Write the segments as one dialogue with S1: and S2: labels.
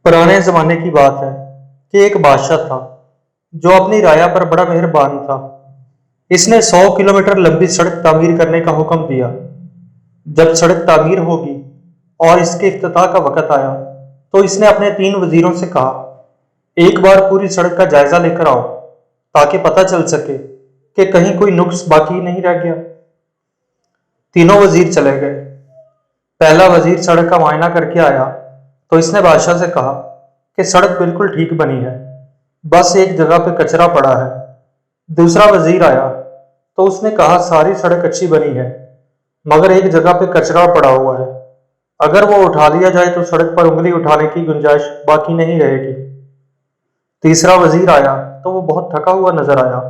S1: पुराने ज़माने की बात है कि एक बादशाह था जो अपनी राया पर बड़ा मेहरबान था। इसने 100 किलोमीटर लंबी सड़क तामीर करने का हुक्म दिया। जब सड़क तामीर होगी और इसके इफ्तिताह का वक़्त आया तो इसने अपने 3 वज़ीरों से कहा, एक बार पूरी सड़क का जायज़ा लेकर आओ ताकि पता चल सके कि कहीं कोई नुक्स बाकी नहीं रह गया। तीनों वज़ीर चले गए। पहला वज़ीर सड़क का मुआयना करके आया तो इसने बादशाह से कहा कि सड़क बिल्कुल ठीक बनी है, बस एक जगह पे कचरा पड़ा है। दूसरा वज़ीर आया तो उसने कहा सारी सड़क अच्छी बनी है, मगर एक जगह पे कचरा पड़ा हुआ है, अगर वो उठा लिया जाए तो सड़क पर उंगली उठाने की गुंजाइश बाकी नहीं रहेगी। तीसरा वज़ीर आया तो वो बहुत थका हुआ नजर आया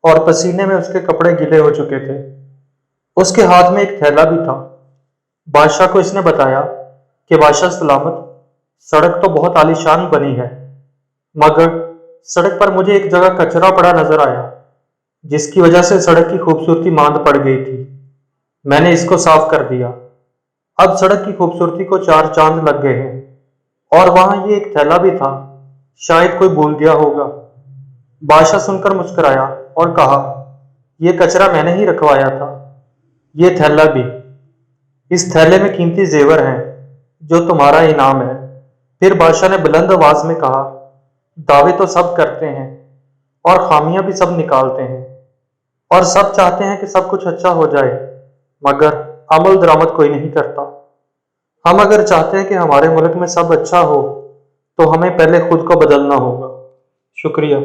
S1: और पसीने में उसके कपड़े गीले हो चुके थे। उसके हाथ में एक थैला भी था। बादशाह को इसने बताया कि बादशाह सलामत, सड़क तो बहुत आलीशान बनी है, मगर सड़क पर मुझे एक जगह कचरा पड़ा नजर आया जिसकी वजह से सड़क की खूबसूरती मांद पड़ गई थी। मैंने इसको साफ कर दिया। अब सड़क की खूबसूरती को 4 चांद लग गए हैं और वहां ये एक थैला भी था, शायद कोई भूल गया होगा। बादशाह सुनकर मुस्कुराया और कहा, यह कचरा मैंने ही रखवाया था, ये थैला भी। इस थैले में कीमती जेवर हैं जो तुम्हारा इनाम है। फिर बादशाह ने बुलंद आवाज में कहा, दावे तो सब करते हैं और खामियां भी सब निकालते हैं और सब चाहते हैं कि सब कुछ अच्छा हो जाए, मगर अमल दरामद कोई नहीं करता। हम अगर चाहते हैं कि हमारे मुल्क में सब अच्छा हो तो हमें पहले खुद को बदलना होगा। शुक्रिया।